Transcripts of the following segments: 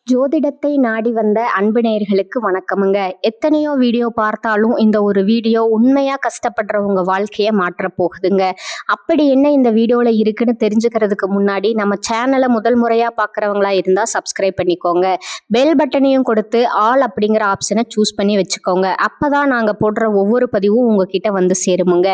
ஜோதிடத்தை நாடி வந்த அன்பு நேயர்களுக்கு வணக்கமுங்க. எத்தனையோ வீடியோ பார்த்தாலும் இந்த ஒரு வீடியோ உண்மையா கஷ்டப்படுறவங்க வாழ்க்கைய மாற்ற போகுதுங்க. அப்படி என்ன இந்த வீடியோல இருக்குன்னு தெரிஞ்சுக்கிறதுக்கு முன்னாடி நம்ம சேனலை முதல் முறையா பார்க்குறவங்களா இருந்தா சப்ஸ்கிரைப் பண்ணிக்கோங்க. பெல் பட்டனையும் கொடுத்து ஆல் அப்படிங்கிற ஆப்ஷனை சூஸ் பண்ணி வச்சுக்கோங்க. அப்பதான் நாங்க போடுற ஒவ்வொரு பதிவும் உங்ககிட்ட வந்து சேருமுங்க.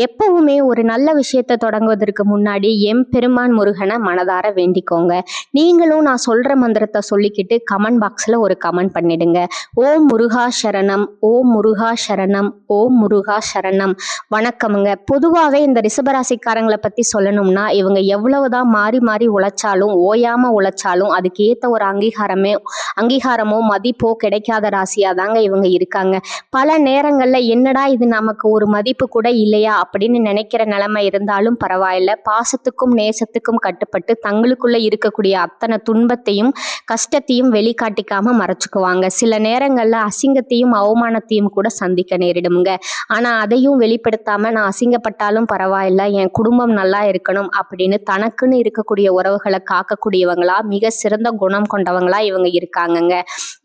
எப்பவுமே ஒரு நல்ல விஷயத்தை தொடங்குவதற்கு முன்னாடி எம்பெருமான் முருகனை மனதார வேண்டிக்கோங்க. நீங்களும் நான் சொல்ற மந்திரத்தை சொல்லிக்கிட்டு கமெண்ட் பாக்ஸ்ல ஒரு கமெண்ட் பண்ணிடுங்க. ஓம் முருகா சரணம், ஓம் முருகா சரணம், ஓம் முருகா சரணம். வணக்கமுங்க. பொதுவாகவே இந்த ரிஷபராசிக்காரங்களை பத்தி சொல்லணும்னா இவங்க எவ்வளவுதான் மாறி மாறி உழைச்சாலும் ஓயாம உழைச்சாலும் அதுக்கு ஏத்த ஒரு அங்கீகாரமோ மதிப்போ கிடைக்காத ராசியா தாங்க இவங்க இருக்காங்க. பல நேரங்கள்ல என்னடா இது நமக்கு ஒரு மதிப்பு கூட இல்லையா அப்படின்னு நினைக்கிற நிலைமை இருந்தாலும் பரவாயில்ல, பாசத்துக்கும் நேசத்துக்கும் கட்டுப்பட்டு தங்களுக்குள்ள இருக்கக்கூடிய அத்தனை துன்பத்தையும் கஷ்டத்தையும் வெளிக்காட்டிக்காம மறைச்சுக்குவாங்க. சில நேரங்கள்ல அசிங்கத்தையும் அவமானத்தையும் கூட சந்திக்க நேரிடுங்க. ஆனா அதையும் வெளிப்படுத்தாம நான் அசிங்கப்பட்டாலும் பரவாயில்ல, என் குடும்பம் நல்லா இருக்கணும் அப்படின்னு தனக்குன்னு இருக்கக்கூடிய உறவுகளை காக்கக்கூடியவங்களா மிக சிறந்த குணம் கொண்டவங்களா இவங்க இருக்காங்கங்க.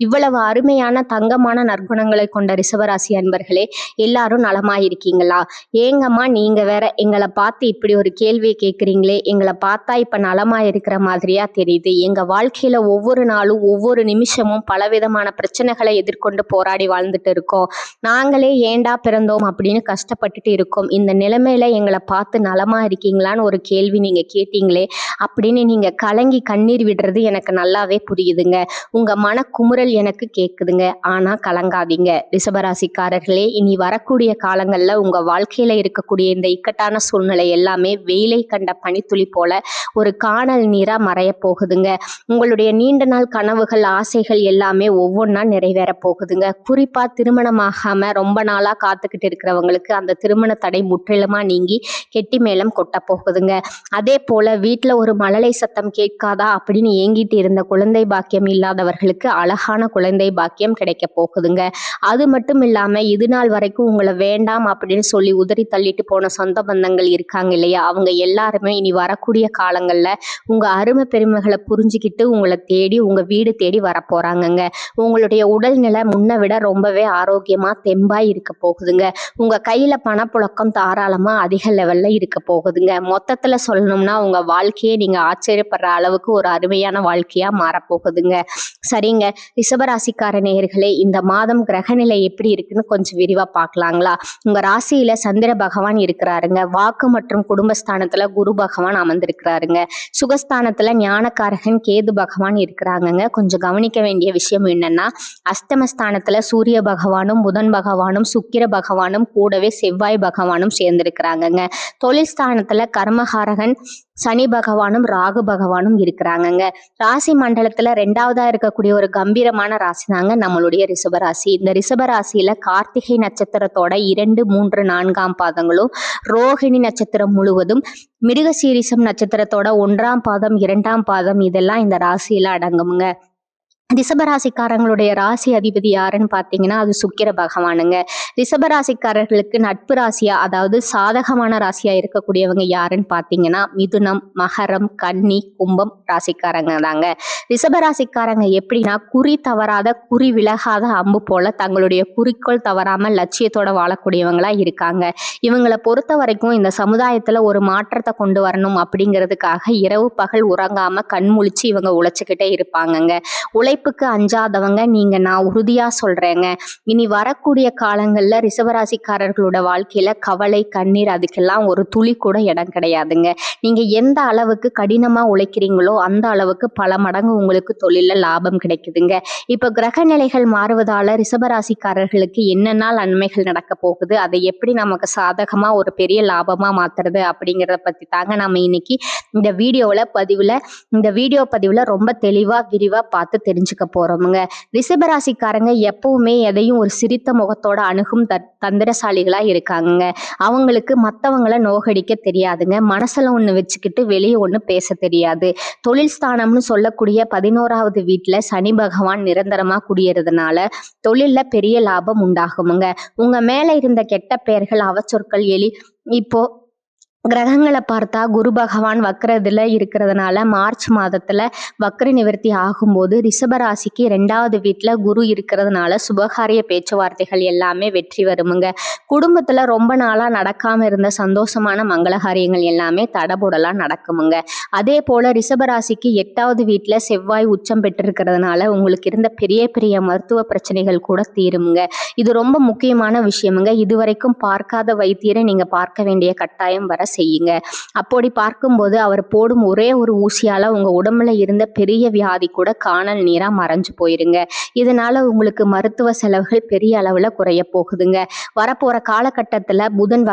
இவ்வளவு அருமையான தங்கமான நற்குணங்களை கொண்ட ரிஷபராசி அன்பர்களே, எல்லாரும் நலமாயிருக்கீங்களா? ஏங்கம்மா நீங்க வேற எங்களை பார்த்து இப்படி ஒரு கேள்வியை கேட்குறீங்களே, எங்களை பார்த்தா இப்ப நலமா இருக்கிற மாதிரியா தெரியுது. எங்க வாழ்க்கையில ஒவ்வொரு நாளும் ஒவ்வொரு நிமிஷமும் பலவிதமான பிரச்சனைகளை எதிர்கொண்டு போராடி வாழ்ந்துட்டு இருக்கோம். நாங்களே ஏண்டா பிறந்தோம் அப்படின்னு கஷ்டப்பட்டுட்டு இருக்கோம். இந்த நிலைமையில எங்களை பார்த்து நலமா இருக்கீங்களான்னு ஒரு கேள்வி நீங்க கேட்டீங்களே அப்படின்னு நீங்க கலங்கி கண்ணீர் விடுறது எனக்கு நல்லாவே புரியுதுங்க. உங்க மனக்குமுறல் எனக்கு கேக்குதுங்க. ஆனா கலங்காதீங்க ரிஷபராசிக்காரர்களே, இனி வரக்கூடிய காலங்கள்ல உங்க வாழ்க்கையில இருக்கக்கூடிய இந்த இக்கட்டான சூழ்நிலை எல்லாமே வெயிலை கண்ட பனித்துளி போல ஒரு காணல் நீரா மறைய போகுதுங்க. உங்களுடைய நீண்ட நாள் கனவுகள் ஆசைகள் எல்லாமே ஒவ்வொன்றா நிறைவேற போகுதுங்க. குறிப்பா திருமணமாகாம ரொம்ப நாளா காத்துக்கிட்டு இருக்கிறவங்களுக்கு அந்த திருமண தடை முற்றிலுமா நீங்கி கெட்டி மேளம் கொட்ட போகுதுங்க. அதே போல வீட்டுல ஒரு மழலை சத்தம் கேட்காதா அப்படின்னு ஏங்கிட்டு இருந்த குழந்தை பாக்கியம் இல்லாதவர்களுக்கு அழகான குழந்தை பாக்கியம் கிடைக்க போகுதுங்க. அது மட்டும் இல்லாம இது நாள் வரைக்கும் உங்களை வேண்டாம் அப்படின்னு சொல்லி உதறி தள்ளிட்டு போன சொந்த பந்தங்கள் இருக்காங்க இல்லையா, அவங்க எல்லாருமே இனி வரக்கூடிய காலங்கள்ல உங்க அருமை பெருமைகளை புரிஞ்சுக்கிட்டு உங்களை தேடி உங்க வீடு தேடி வரப்போறாங்கங்க. உங்களுடைய உடல்நிலை முன்ன விட ரொம்பவே ஆரோக்கியமா தெம்பா இருக்க போகுதுங்க. உங்க கையில பணப்புழக்கம் தாராளமா அதிக லெவல்ல இருக்க போகுதுங்க. மொத்தத்துல சொல்லணும்னா உங்க வாழ்க்கையை நீங்க ஆச்சரியப்படுற அளவுக்கு ஒரு அருமையான வாழ்க்கையா மாறப்போகுதுங்க. சரிங்க, ரிஷபராசிக்கார நேயர்களே, இந்த மாதம் கிரகநிலை எப்படி இருக்குன்னு கொஞ்சம் விரிவா பார்க்கலாங்களா? உங்க ராசியில சந்திர பகவான் இருக்கிறாருங்க. வாக்கு மற்றும் குடும்பஸ்தானத்துல குரு பகவான் அமர்ந்திருக்கிறாருங்க. சுகஸ்தானத்துல ஞானக்காரகன் கேது பகவான் இருக்கிறாங்கங்க. கொஞ்சம் கவனிக்க வேண்டிய விஷயம் என்னன்னா, அஷ்டமஸ்தானத்துல சூரிய பகவானும் புதன் பகவானும் சுக்கிர பகவானும் கூடவே செவ்வாய் பகவானும் சேர்ந்திருக்கிறாங்கங்க. தொழில் ஸ்தானத்துல கர்மகாரகன் சனி பகவானும் ராகு பகவானும் இருக்கிறாங்கங்க. ராசி மண்டலத்துல ரெண்டாவதா இருக்கக்கூடிய ஒரு கம்பீரமான ராசி தாங்க நம்மளுடைய ரிஷபராசி. இந்த ரிஷபராசியில கார்த்திகை நட்சத்திரத்தோட 2, 3, 4ஆம் பாதங்களும், ரோஹிணி நட்சத்திரம் முழுவதும், மிருகசீரிசம் நட்சத்திரத்தோட 1ஆம் பாதம் 2ஆம் பாதம் இதெல்லாம் இந்த ராசியில அடங்குமுங்க. ரிஷபராசிக்காரங்களுடைய ராசி அதிபதி யாருன்னு பார்த்தீங்கன்னா அது சுக்கிர பகவானுங்க. ரிஷபராசிக்காரர்களுக்கு நட்பு ராசியா, அதாவது சாதகமான ராசியா இருக்கக்கூடியவங்க யாருன்னு பார்த்தீங்கன்னா மிதுனம், மகரம், கன்னி, கும்பம் ராசிக்காரங்க தாங்க. ரிஷபராசிக்காரங்க எப்படின்னா குறி தவறாத குறி விலகாத அம்பு போல தங்களுடைய குறிக்கோள் தவறாம லட்சியத்தோட வாழக்கூடியவங்களா இருக்காங்க. இவங்களை பொறுத்த வரைக்கும் இந்த சமுதாயத்துல ஒரு மாற்றத்தை கொண்டு வரணும் அப்படிங்கிறதுக்காக இரவு பகல் உறங்காம கண்முழிச்சு இவங்க உழைச்சுக்கிட்டே இருப்பாங்கங்க. உழைப்புக்கு அஞ்சாதவங்க நீங்க, நான் உறுதியா சொல்றேங்க. இனி வரக்கூடிய காலங்கள்ல ரிஷபராசிக்காரர்களோட வாழ்க்கையில கவலை கண்ணீர் அதுக்கெல்லாம் ஒரு துளி கூட இடம் கிடையாதுங்க. நீங்க எந்த அளவுக்கு கடினமா உழைக்கிறீங்களோ அந்த அளவுக்கு பல மடங்கு உங்களுக்கு தொழில லாபம் கிடைக்குதுங்க. இப்ப கிரக நிலைகள் மாறுவதால ரிஷபராசிக்காரர்களுக்கு என்னென்ன நன்மைகள் நடக்க போகுது, அதை எப்படி நமக்கு சாதகமா ஒரு பெரிய லாபமா மாத்துறது அப்படிங்கிறத பத்தி தாங்க நம்ம இன்னைக்கு இந்த வீடியோ பதிவுல ரொம்ப தெளிவா விரிவா பார்த்து தெரிஞ்சுக்க போறோமுங்க. ரிஷபராசிக்காரங்க எப்பவுமே எதையும் ஒரு சிரித்த முகத்தோட அணுகும் தந்திரசாலிகளா இருக்காங்க. அவங்களுக்கு மற்றவங்களை நோகடிக்க தெரியாதுங்க. மனசுல ஒண்ணு வச்சுக்கிட்டு வெளியே ஒண்ணு பேச தெரியாது. தொழில் ஸ்தானம்னு சொல்லக்கூடிய 11வது வீட்டுல சனி பகவான் நிரந்தரமா குடியேறதுனால தொழில்ல பெரிய லாபம் உண்டாகுமுங்க. உங்க மேல இருந்த கெட்ட பெயர்கள் அவச்சொற்கள் இப்போ கிரகங்களை பார்த்தா குரு பகவான் வக்ரத்தில் இருக்கிறதுனால மார்ச் மாதத்தில் வக்ர நிவர்த்தி ஆகும்போது ரிஷபராசிக்கு 2வது வீட்டில் குரு இருக்கிறதுனால சுபகாரிய பேச்சுவார்த்தைகள் எல்லாமே வெற்றி வருமுங்க. குடும்பத்தில் ரொம்ப நாளாக நடக்காமல் இருந்த சந்தோஷமான மங்களகாரியங்கள் எல்லாமே தடபுடலாக நடக்குமுங்க. அதே போல் ரிஷபராசிக்கு 8வது வீட்டில் செவ்வாய் உச்சம் பெற்றிருக்கிறதுனால உங்களுக்கு இருந்த பெரிய பெரிய மருத்துவ பிரச்சனைகள் கூட தீருமுங்க. இது ரொம்ப முக்கியமான விஷயமுங்க. இதுவரைக்கும் பார்க்காத வைத்தியரை நீங்கள் பார்க்க வேண்டிய கட்டாயம் வர செய்யுங்க. அப்படி பார்க்கும்போது அவர் போடும் ஒரே ஒரு ஊசியால உங்க உடம்புல இருந்த பெரிய வியாதி கூட காணல் நீரா மறைஞ்சு போயிருங்க. இதனால உங்களுக்கு மருத்துவ செலவுகள் பெரிய அளவுல குறைய போகுதுங்க. வரப்போற காலகட்டத்துல புதன்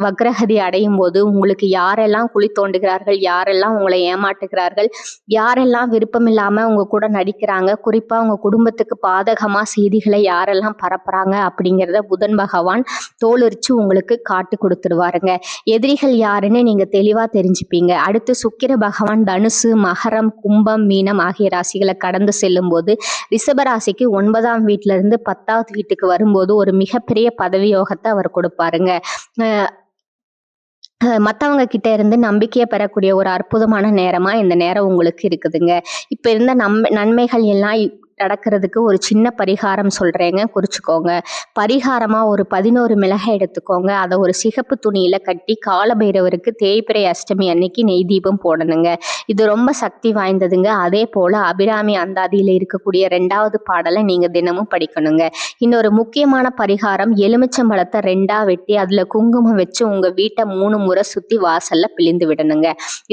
வக்ரகதி அடையும் போது உங்களுக்கு யாரெல்லாம் குழி தோண்டுகிறார்கள், யாரெல்லாம் உங்களை ஏமாற்றுகிறார்கள், யாரெல்லாம் விருப்பமில்லாம உங்க கூட நடிக்கிறாங்க, குறிப்பா உங்க குடும்பத்துக்கு பாதகமா செய்திகளை யாரெல்லாம் பரப்புறாங்க அப்படிங்கிறத புதன் பகவான் தோலுரிச்சு உங்களுக்கு காட்டு கொடுத்துடுவாருங்க. எதிரிகள் யாருன்னு நீங்க தெளிவா தெரிஞ்சுப்பீங்க. அடுத்து சுக்கிர பகவான் தனுசு, மகரம், கும்பம், மீனம் ஆகிய ராசிகளை கடந்து செல்லும் போது ரிஷபராசிக்கு 9ஆம் வீட்டுல இருந்து 10வது வீட்டுக்கு வரும்போது ஒரு மிகப்பெரிய பதவி யோகத்தை அவர் கொடுப்பாருங்க. மற்றவங்க கிட்ட இருந்து நம்பிக்கையை பெறக்கூடிய ஒரு அற்புதமான நேரமா இந்த நேரம் உங்களுக்கு இருக்குதுங்க. இப்ப இருந்த நன்மைகள் எல்லாம் நடக்கிறதுக்கு ஒரு சின்ன பரிகாரம் சொல்றேங்க, குறிச்சுக்கோங்க. பரிகாரமா ஒரு 11 மிளகாய் எடுத்துக்கோங்க. அதை ஒரு சிகப்பு துணியில கட்டி காலபைரவருக்கு தேய்பிறை அஷ்டமி அன்னைக்கு நெய் தீபம் போடணுங்க. இது ரொம்ப சக்தி வாய்ந்ததுங்க. அதே போல அபிராமி அந்தாதியில இருக்கக்கூடிய 2வது பாடலை நீங்க தினமும் படிக்கணுங்க. இன்னொரு முக்கியமான பரிகாரம், எலுமிச்சம்பழத்தை 2ஆ வெட்டி அதுல குங்குமம் வச்சு உங்க வீட்டை 3 முறை சுத்தி வாசல்ல பிழிந்து விடணுங்க.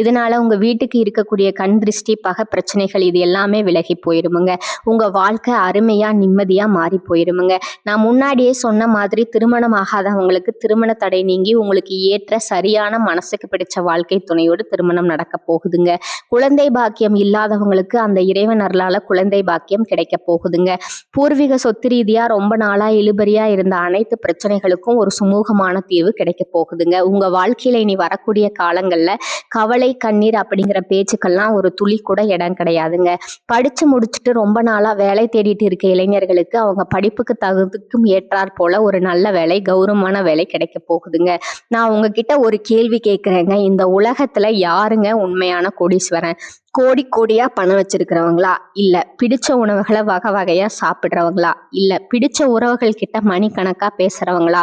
இதனால உங்க வீட்டுக்கு இருக்கக்கூடிய கண் திருஷ்டி, பகை பிரச்சனைகள் இது எல்லாமே விலகி போயிருமுங்க. உங்க வாழ்க்கை அருமையா நிம்மதியா மாறி போயிருமுங்க. நான் முன்னாடியே சொன்ன மாதிரி திருமணம் ஆகாதவங்களுக்கு திருமண தடை நீங்கி உங்களுக்கு ஏற்ற சரியான மனசுக்கு பிடிச்ச வாழ்க்கை துணையோடு திருமணம் நடக்க போகுதுங்க. குழந்தை பாக்கியம் இல்லாதவங்களுக்கு அந்த இறைவன் அருளால குழந்தை பாக்கியம் கிடைக்க போகுதுங்க. பூர்வீக சொத்து ரீதியா ரொம்ப நாளா இழுபறியா இருந்த அனைத்து பிரச்சனைகளுக்கும் ஒரு சுமூகமான தீர்வு கிடைக்க போகுதுங்க. உங்க வாழ்க்கையில இனி வரக்கூடிய காலங்கள்ல கவலை, கண்ணீர் அப்படிங்கிற பேச்சுக்கெல்லாம் ஒரு துளி கூட இடம் கிடையாதுங்க. படிச்சு முடிச்சுட்டு ரொம்ப நாளா வேலை தேடிட்டு இருக்க இளைஞர்களுக்கு அவங்க படிப்புக்கு தகுதிக்கும் ஏற்றாற் போல ஒரு நல்ல வேலை, கௌரவமான வேலை கிடைக்க போகுதுங்க. நான் உங்ககிட்ட ஒரு கேள்வி கேட்கிறேங்க. இந்த உலகத்துல யாருங்க உண்மையான கோடீஸ்வரன்? கோடி கோடியா பணம் வச்சிருக்கிறவங்களா, இல்ல பிடிச்ச உணவுகளை வகை வகையா சாப்பிடுறவங்களா, இல்ல பிடிச்ச உறவுகள் கிட்ட மணிக்கணக்கா பேசுறவங்களா?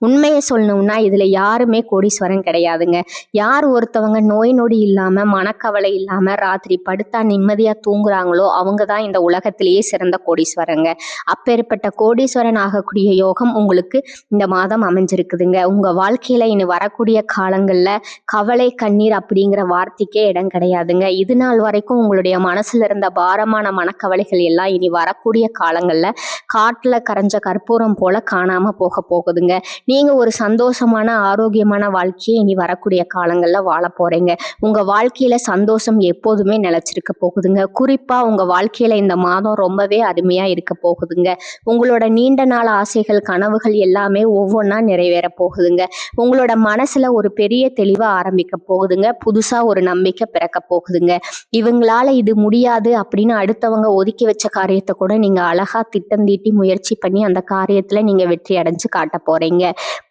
உண்மையை சொல்லணும்னா இதுல யாருமே கோடீஸ்வரன் கிடையாதுங்க. யார் ஒருத்தவங்க நோய் நொடி இல்லாம, மனக்கவலை இல்லாம ராத்திரி படுத்தா நிம்மதியா தூங்குறாங்களோ அவங்க தான் இந்த உலகத்திலேயே சிறந்த கோடீஸ்வரங்க. அப்பேற்பட்ட கோடீஸ்வரன் ஆகக்கூடிய யோகம் உங்களுக்கு இந்த மாதம் அமைஞ்சிருக்குதுங்க. உங்க வாழ்க்கையில இனி வரக்கூடிய காலங்கள்ல கவலை, கண்ணீர் அப்படிங்கிற வார்த்தைக்கே இடம் கிடையாதுங்க. இது நாள் வரைக்கும் உங்களுடைய மனசுல இருந்த பாரமான மனக்கவலைகள் எல்லாம் இனி வரக்கூடிய காலங்கள்ல காட்டுல கரைஞ்ச கற்பூரம் போல காணாம போக போகுதுங்க. நீங்க ஒரு சந்தோஷமான ஆரோக்கியமான வாழ்க்கையை இனி வரக்கூடிய காலங்கள்ல வாழ போறீங்க. உங்க வாழ்க்கையில சந்தோஷம் எப்போதுமே நிலைச்சிருக்க போகுதுங்க. குறிப்பா உங்க வாழ்க்கையில இந்த மாதம் ரொம்பவே அருமையா இருக்க போகுதுங்க. உங்களோட நீண்ட நாள் ஆசைகள், கனவுகள் எல்லாமே ஒவ்வொன்றா நிறைவேற போகுதுங்க. உங்களோட மனசுல ஒரு பெரிய தெளிவா ஆரம்பிக்க போகுதுங்க. புதுசா ஒரு நம்பிக்கை பிறக்க போகுதுங்க. இவங்களால இது முடியாது அப்படின்னு அடுத்தவங்க ஒதுக்கி வச்ச காரியத்தை கூட நீங்க அழகா திட்டம் தீட்டி முயற்சி பண்ணி அந்த காரியத்துல நீங்க வெற்றி அடைஞ்சு காட்ட போறீங்க.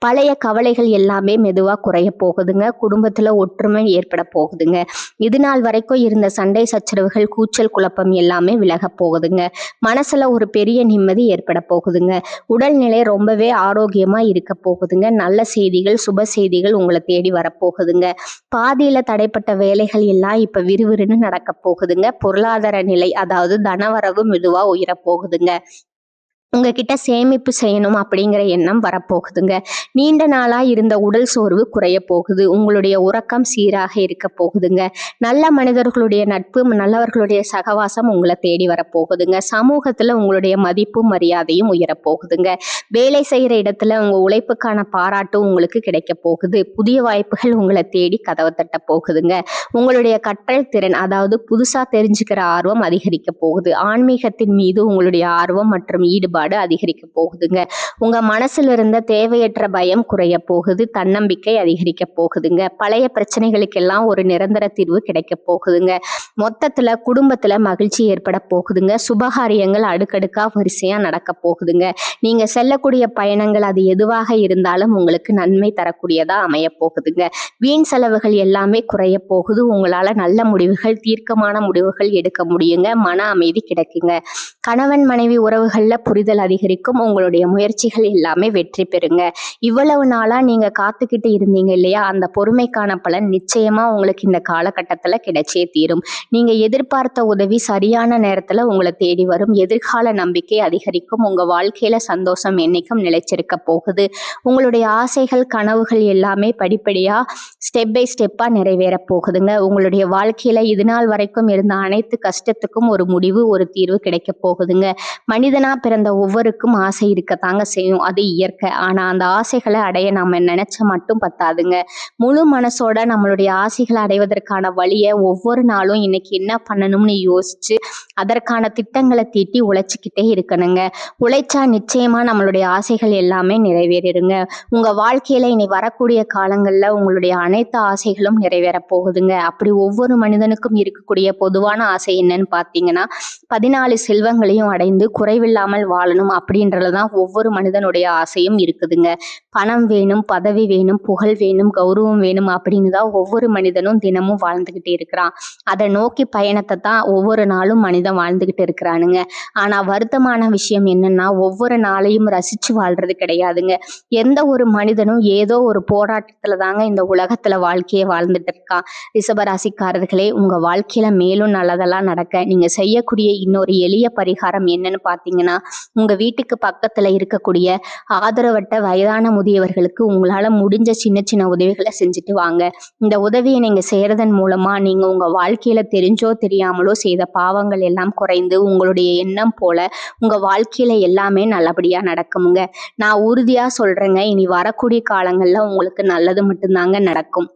பழைய கவலைகள் எல்லாமே மெதுவா குறைய போகுதுங்க. குடும்பத்துல ஒற்றுமை ஏற்பட போகுதுங்க. இது நாள் வரைக்கும் இருந்த சண்டை சச்சரவுகள், கூச்சல், குழப்பம் எல்லாமே விலக போகுதுங்க. மனசுல ஒரு பெரிய நிம்மதி ஏற்பட போகுதுங்க. உடல்நிலை ரொம்பவே ஆரோக்கியமா இருக்க போகுதுங்க. நல்ல செய்திகள், சுப செய்திகள் உங்களை தேடி வரப்போகுதுங்க. பாதியில தடைப்பட்ட வேலைகள் எல்லாம் இப்ப விறுவிறுன்னு நடக்க போகுதுங்க. பொருளாதார நிலை, அதாவது தனவரவு மெதுவா உயர போகுதுங்க. உங்ககிட்ட சேமிப்பு செய்யணும் அப்படிங்கிற எண்ணம் வரப்போகுதுங்க. நீண்ட நாளா இருந்த உடல் சோர்வு குறைய போகுது. உங்களுடைய உறக்கம் சீராக இருக்க போகுதுங்க. நல்ல மனிதர்களுடைய நட்பு, நல்லவர்களுடைய சகவாசம் உங்களை தேடி வரப்போகுதுங்க. சமூகத்துல உங்களுடைய மதிப்பும் மரியாதையும் உயரப்போகுதுங்க. வேலை செய்யற இடத்துல உங்க உழைப்புக்கான பாராட்டு உங்களுக்கு கிடைக்க போகுது. புதிய வாய்ப்புகள் உங்களை தேடி கதவை தட்ட போகுதுங்க. உங்களுடைய கற்றல் திறன், அதாவது புதுசா தெரிஞ்சுக்கிற ஆர்வம் அதிகரிக்க போகுது. ஆன்மீகத்தின் மீது உங்களுடைய ஆர்வம் மற்றும் ஈடுபாடு ஈடுபாடு அதிகரிக்க போகுதுங்க. உங்க மனசுல இருந்த தேவையற்ற பயம் குறைய போகுது, தன்னம்பிக்கை அதிகரிக்க போகுதுங்க. பழைய பிரச்சனைகளுக்கெல்லாம் ஒரு நிரந்தர தீர்வு கிடைக்க போகுதுங்க. மொத்தத்துல குடும்பத்துல மகிழ்ச்சி ஏற்பட போகுதுங்க. சுபகாரியங்கள் அடுக்கடுக்கா வரிசையா நடக்க போகுதுங்க. நீங்க செல்லக்கூடிய பயணங்கள் அது எதுவாக இருந்தாலும் உங்களுக்கு நன்மை தரக்கூடியதா அமைய போகுதுங்க. வீண் செலவுகள் எல்லாமே குறைய போகுது. உங்களால நல்ல முடிவுகள், தீர்க்கமான முடிவுகள் எடுக்க முடியுங்க. மன அமைதி கிடைக்குங்க. கணவன் மனைவி உறவுகள்ல புரிதல் அதிகரிக்கும். உங்களுடைய முயற்சிகள் எல்லாமே வெற்றி பெறுங்க. இவ்வளவு நாளா நீங்க காத்துக்கிட்டு இருந்தீங்க இல்லையா, அந்த பொறுமைக்கான பலன் நிச்சயமா உங்களுக்கு இந்த காலகட்டத்துல கிடைச்சே தீரும். நீங்க எதிர்பார்த்த உதவி சரியான நேரத்துல உங்களை தேடி வரும். எதிர்கால நம்பிக்கை அதிகரிக்கும். உங்க வாழ்க்கையில சந்தோஷம் என்னைக்கும் நிலைச்சிருக்க போகுது. உங்களுடைய ஆசைகள், கனவுகள் எல்லாமே படிப்படியா ஸ்டெப் பை ஸ்டெப்பா நிறைவேற போகுதுங்க. உங்களுடைய வாழ்க்கையில இது நாள் வரைக்கும் இருந்த அனைத்து கஷ்டத்துக்கும் ஒரு முடிவு, ஒரு தீர்வு கிடைக்க போகுதுங்க. மனிதனா பிறந்த ஒவ்வொருக்கும் ஆசை இருக்கத்தாங்க செய்யும். அது இயற்கை. ஆனா அந்த ஆசைகளை அடைய நாம நினைச்ச மட்டும் பத்தாதுங்க. முழு மனசோட நம்மளுடைய ஆசைகளை அடைவதற்கான வழியை ஒவ்வொரு நாளும் இன்னைக்கு என்ன பண்ணணும்னு யோசிச்சு அதற்கான திட்டங்களை தீட்டி உழைச்சிக்கிட்டே இருக்கணுங்க. உழைச்சா நிச்சயமா நம்மளுடைய ஆசைகள் எல்லாமே நிறைவேறிடுங்க. உங்க வாழ்க்கையில இனி வரக்கூடிய காலங்கள்ல உங்களுடைய அனைத்து ஆசைகளும் நிறைவேற போகுதுங்க. அப்படி ஒவ்வொரு மனிதனுக்கும் இருக்கக்கூடிய பொதுவான ஆசை என்னன்னு பார்த்தீங்கன்னா, 14 செல்வங்களையும் அடைந்து குறைவில்லாமல் வாழணும் அப்படின்றதுதான் ஒவ்வொரு மனிதனுடைய ஆசையும் இருக்குதுங்க. பணம் வேணும், பதவி வேணும், புகழ் வேணும், கௌரவம் வேணும் அப்படின்னு தான் ஒவ்வொரு மனிதனும் தினமும் வாழ்ந்துகிட்டு இருக்கிறான். அதை நோக்கி பயணத்தை தான் ஒவ்வொரு நாளும் மனிதன் வாழ்ந்துகிட்டு இருக்கிறானுங்க. ஆனா வருத்தமான விஷயம் என்னன்னா, ஒவ்வொரு நாளையும் ரசிச்சு வாழ்றது கிடையாதுங்க. எந்த ஒரு மனிதனும் ஏதோ ஒரு போராட்டத்துல தாங்க இந்த உலகத்துல வாழ்க்கையை வாழ்ந்துட்டு இருக்கான். ரிஷபராசிக்காரர்களே, உங்க வாழ்க்கையில மேலும் நல்லதெல்லாம் நடக்க நீங்க செய்யக்கூடிய இன்னொரு எளிய பரிகாரம் என்னன்னு பாத்தீங்கன்னா, உங்க வீட்டுக்கு பக்கத்துல இருக்கக்கூடிய ஆதரவற்ற வயதான முதியவர்களுக்கு உங்களால முடிஞ்ச சின்ன சின்ன உதவிகளை செஞ்சுட்டு வாங்க. இந்த உதவியை நீங்க செய்யறதன் மூலமா நீங்க உங்க வாழ்க்கையில தெரிஞ்சோ தெரியாமலோ செய்த பாவங்கள் எல்லாம் குறைந்து உங்களுடைய எண்ணம் போல உங்க வாழ்க்கையில எல்லாமே நல்லபடியா நடக்குமுங்க. நான் உறுதியா சொல்றேங்க, இனி வரக்கூடிய காலங்கள்ல உங்களுக்கு நல்லது மட்டும்தாங்க நடக்கும்.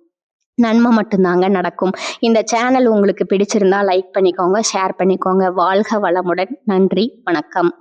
நன்மை மட்டும்தாங்க நடக்கும். இந்த சேனல் உங்களுக்கு பிடிச்சிருந்தா லைக் பண்ணிக்கோங்க, ஷேர் பண்ணிக்கோங்க. வாழ்க வளமுடன். நன்றி, வணக்கம்.